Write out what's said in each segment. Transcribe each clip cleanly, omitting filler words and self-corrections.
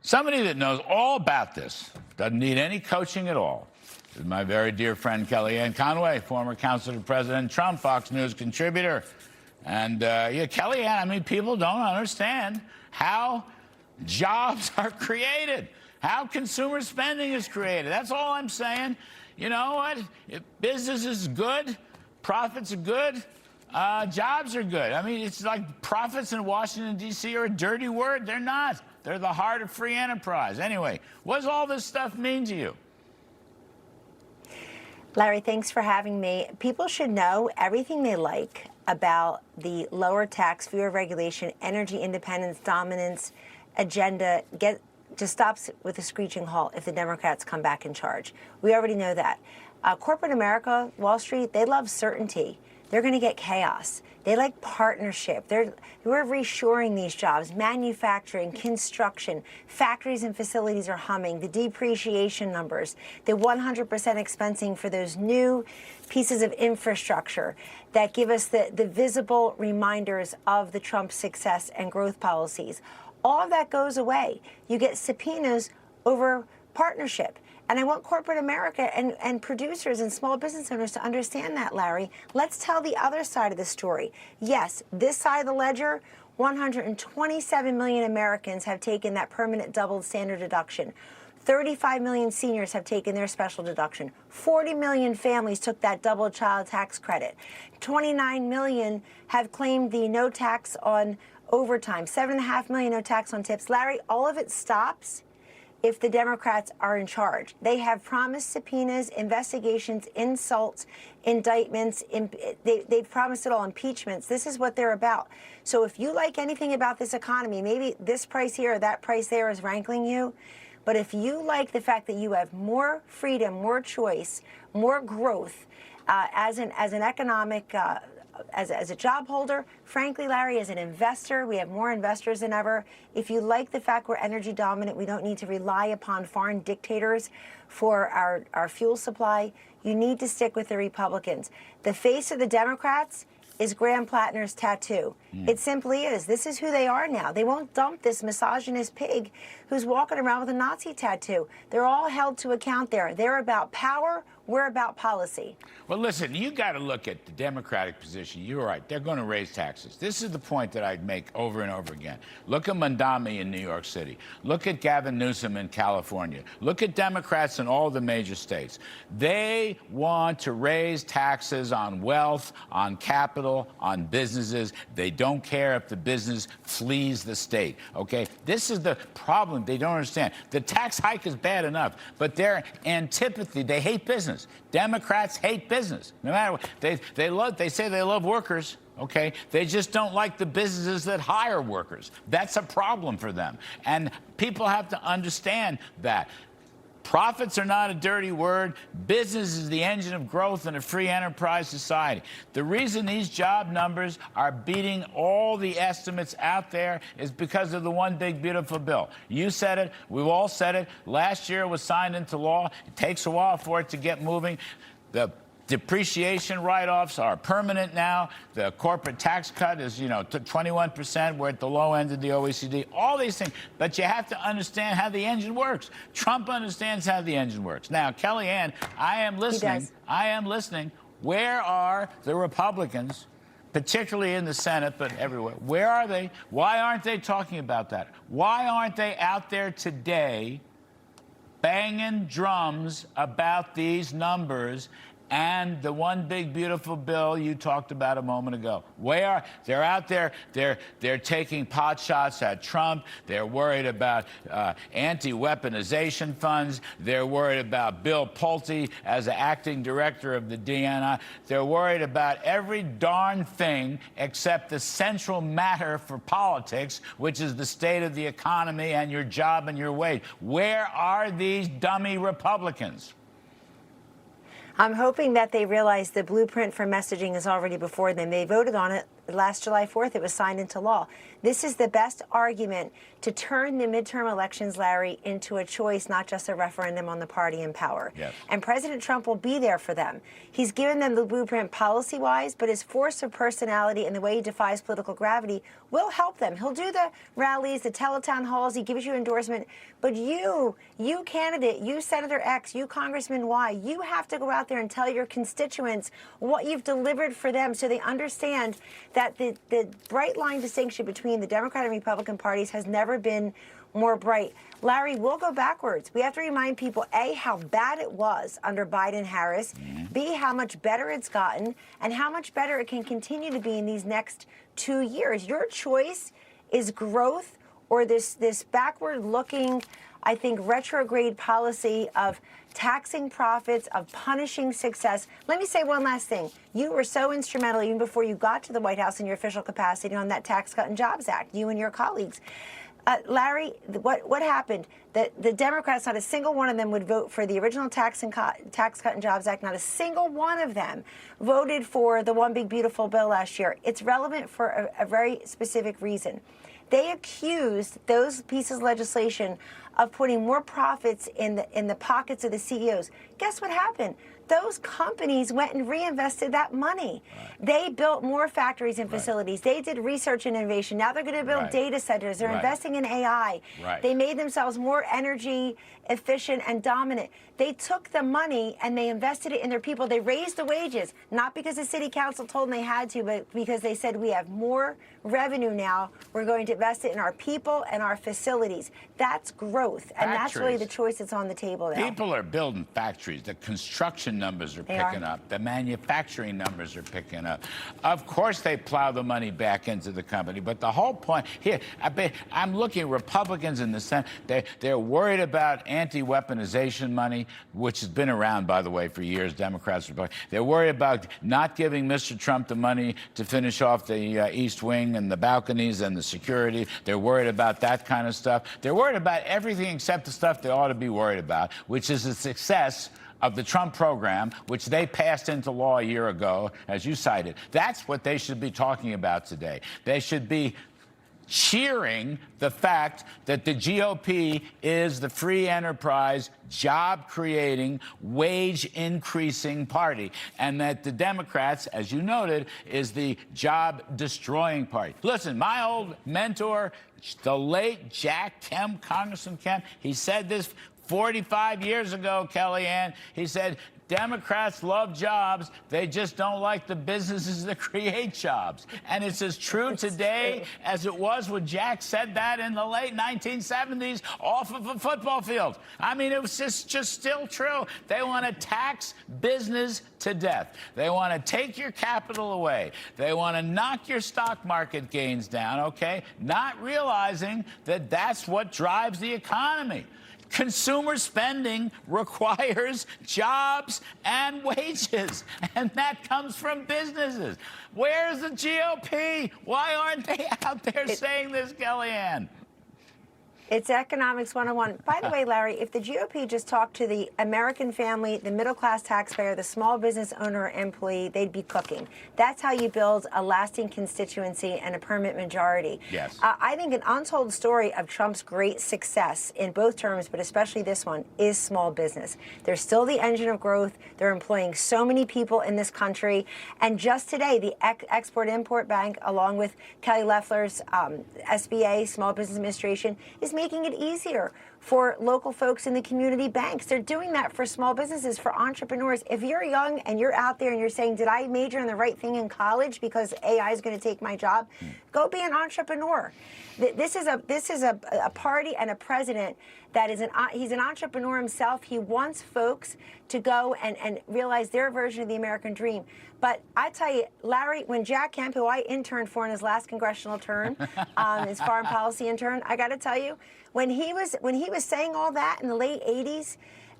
Somebody that knows all about this, doesn't need any coaching at all, is my very dear friend Kellyanne Conway, former counselor to President Trump, Fox News contributor. And yeah, Kellyanne, I mean, people don't understand how jobs are created, how consumer spending is created. That's all I'm saying. You know what? If business is good, profits are good, jobs are good. I mean, it's like profits in Washington, D.C. are a dirty word. They're not. They're the heart of free enterprise. Anyway, what does all this stuff mean to you? Larry, thanks for having me. People should know everything they like about the lower tax, fewer regulation, energy independence, dominance agenda just stops with a screeching halt if the Democrats come back in charge. We already know that. Corporate America, Wall Street, they love certainty. They're going to get chaos. They like partnership. We're reshoring these jobs, manufacturing, construction, factories and facilities are humming, the depreciation numbers, the 100% expensing for those new pieces of infrastructure that give us the visible reminders of the Trump success and growth policies. All of that goes away. You get subpoenas over partnership. And I want corporate America and producers and small business owners to understand that, Larry. Let's tell the other side of the story. Yes, this side of the ledger, 127 million Americans have taken that permanent doubled standard deduction. 35 million seniors have taken their special deduction. 40 million families took that double child tax credit. 29 million have claimed the no tax on overtime. 7.5 million no tax on tips. Larry, all of it stops if the Democrats are in charge. They have promised subpoenas, investigations, insults, indictments. They've promised it all, impeachments. This is what they're about. So if you like anything about this economy, maybe this price here or that price there is rankling you. But if you like the fact that you have more freedom, more choice, more growth as an economic as a job holder, frankly, Larry, as an investor, we have more investors than ever. If you like the fact we're energy dominant, we don't need to rely upon foreign dictators for our fuel supply, you need to stick with the Republicans. The face of the Democrats is Graham Plattner's tattoo. It simply is. This is who they are now. They won't dump this misogynist pig who's walking around with a Nazi tattoo. They're all held to account there. They're about power. We're about policy. Well, listen, you got to look at the Democratic position. You're right. They're going to raise taxes. This is the point that I'd make over and over again. Look at Mondami in New York City. Look at Gavin Newsom in California. Look at Democrats in all the major states. They want to raise taxes on wealth, on capital, on businesses. They don't care if the business flees the state, okay? This is the problem they don't understand. The tax hike is bad enough, but their antipathy, they hate business. Democrats hate business. No matter what. They say they love workers, okay? They just don't like the businesses that hire workers. That's a problem for them. And people have to understand that. Profits are not a dirty word. Business is the engine of growth in a free enterprise society. The reason these job numbers are beating all the estimates out there is because of the one big beautiful bill. You said it. We've all said it. Last year it was signed into law. It takes a while for it to get moving. The depreciation write-offs are permanent now. The corporate tax cut is, to 21%. We're at the low end of the OECD. All these things. But you have to understand how the engine works. Trump understands how the engine works. Now, Kellyanne, I am listening. I am listening. Where are the Republicans, particularly in the Senate, but everywhere? Where are they? Why aren't they talking about that? Why aren't they out there today banging drums about these numbers and the one big beautiful bill you talked about a moment ago? They're out there, they're taking pot shots at Trump. They're worried about anti-weaponization funds. They're worried about Bill Pulte as the acting director of the DNI. They're worried about every darn thing except the central matter for politics, which is the state of the economy and your job and your wage. Where are these dummy Republicans? I'm hoping that they realize the blueprint for messaging is already before them. They voted on it last July 4th, it was signed into law. This is the best argument to turn the midterm elections, Larry, into a choice, not just a referendum on the party in power. Yes. And President Trump will be there for them. He's given them the blueprint policy-wise, but his force of personality and the way he defies political gravity will help them. He'll do the rallies, the teletown halls, he gives you endorsement. But you candidate, you Senator X, you Congressman Y, you have to go out there and tell your constituents what you've delivered for them so they understand that the bright line distinction between the Democratic and Republican parties has never been more bright. Larry, we'll go backwards. We have to remind people, A, how bad it was under Biden-Harris, B, how much better it's gotten, and how much better it can continue to be in these next 2 years. Your choice is growth or this backward-looking, I think, retrograde policy of taxing profits, of punishing success. Let me say one last thing. You were so instrumental even before you got to the White House in your official capacity on that Tax Cut and Jobs Act, you and your colleagues. Larry, what happened? The Democrats, not a single one of them would vote for the original Tax Cut and Jobs Act. Not a single one of them voted for the One Big Beautiful Bill last year. It's relevant for a very specific reason. They accused those pieces of legislation of putting more profits in the pockets of the CEOs. Guess what happened? Those companies went and reinvested that money. Right. They built more factories and facilities. Right. They did research and innovation. Now they're going to build data centers. They're investing in AI. Right. They made themselves more energy efficient and dominant. They took the money and they invested it in their people. They raised the wages, not because the city council told them they had to, but because they said we have more revenue now. We're going to invest it in our people and our facilities. That's growth. And that's really the choice that's on the table now. People are building factories. The construction numbers are picking up. The manufacturing numbers are picking up. Of course, they plow the money back into the company. But the whole point here, I'm looking at Republicans in the Senate. They're worried about anti-weaponization money, which has been around, by the way, for years. Democrats are. They're worried about not giving Mr. Trump the money to finish off the East Wing and the balconies and the security. They're worried about that kind of stuff. They're worried about everything except the stuff they ought to be worried about, which is the success of the Trump program, which they passed into law a year ago, as you cited. That's what they should be talking about today. They should be cheering the fact that the GOP is the free enterprise, job-creating, wage-increasing party, and that the Democrats, as you noted, is the job-destroying party. Listen, my old mentor, the late Jack Kemp, Congressman Kemp, he said this 45 years ago, Kellyanne. He said, Democrats love jobs. They just don't like the businesses that create jobs. And it's as true today as it was when Jack said that in the late 1970s off of a football field. I mean, it was just still true. They want to tax business to death. They want to take your capital away. They want to knock your stock market gains down, okay? Not realizing that that's what drives the economy. Consumer spending requires jobs and wages, and that comes from businesses. Where's the GOP? Why aren't they out there saying this, Kellyanne? It's Economics 101. By the way, Larry, if the GOP just talked to the American family, the middle-class taxpayer, the small business owner or employee, they'd be cooking. That's how you build a lasting constituency and a permanent majority. Yes. I think an untold story of Trump's great success in both terms, but especially this one, is small business. They're still the engine of growth. They're employing so many people in this country. And just today, the Export-Import Bank, along with Kelly Loeffler's SBA, Small Business Administration, is making it easier for local folks in the community banks. They're doing that for small businesses, for entrepreneurs. If you're young and you're out there and you're saying, did I major in the right thing in college because AI is going to take my job? Go be an entrepreneur. This is a party and a president that is he's an entrepreneur himself. He wants folks to go and realize their version of the American dream. But I tell you, Larry, when Jack Kemp, who I interned for in his last congressional term, his foreign policy intern, I got to tell you, when he was saying all that in the late 80s,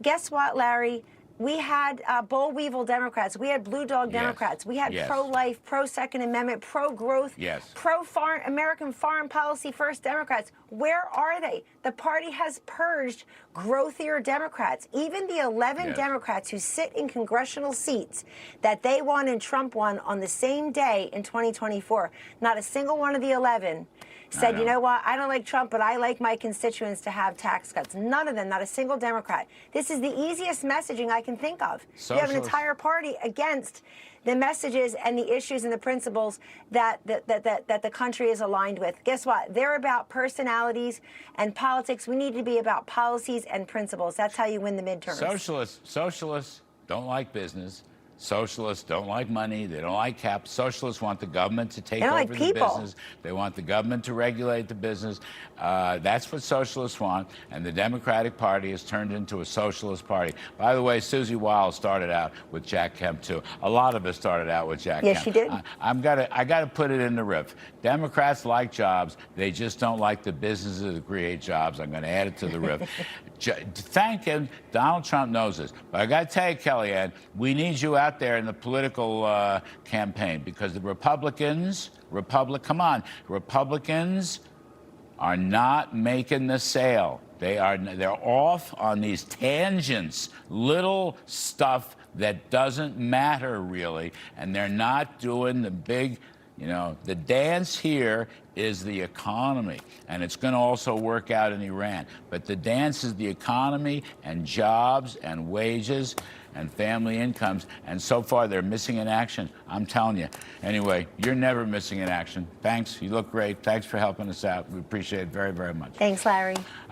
guess what, Larry? We had boll weevil Democrats. We had blue dog Yes. Democrats. We had Yes. pro-life, pro-Second Amendment, pro-growth, Yes. American foreign policy first Democrats. Where are they? The party has purged growthier Democrats. Even the 11 Yes. Democrats who sit in congressional seats that they won and Trump won on the same day in 2024, not a single one of the 11 said, you know what, I don't like Trump, but I like my constituents to have tax cuts. None of them, not a single Democrat. This is the easiest messaging I can think of. You have an entire party against the messages and the issues and the principles that the country is aligned with. Guess what? They're about personalities and politics. We need to be about policies and principles. That's how you win the midterms. Socialists don't like business. Socialists don't like money. They don't like caps. Socialists want the government to take over the business. They want the government to regulate the business. That's what socialists want. And the Democratic Party has turned into a socialist party. By the way, Susie Wiles started out with Jack Kemp, too. A lot of us started out with Jack Kemp. Yes, she did. I got to put it in the riff. Democrats like jobs. They just don't like the businesses that create jobs. I'm going to add it to the riff. Thank him. Donald Trump knows this. But I got to tell you, Kellyanne, we need you out there in the political campaign, because the Republicans are not making the sale. They're off on these tangents, little stuff that doesn't matter really, and they're not doing the big. The dance here is the economy, and it's going to also work out in Iran. But the dance is the economy and jobs and wages and family incomes, and so far they're missing in action. I'm telling you. Anyway, you're never missing in action. Thanks. You look great. Thanks for helping us out. We appreciate it very, very much. Thanks, Larry.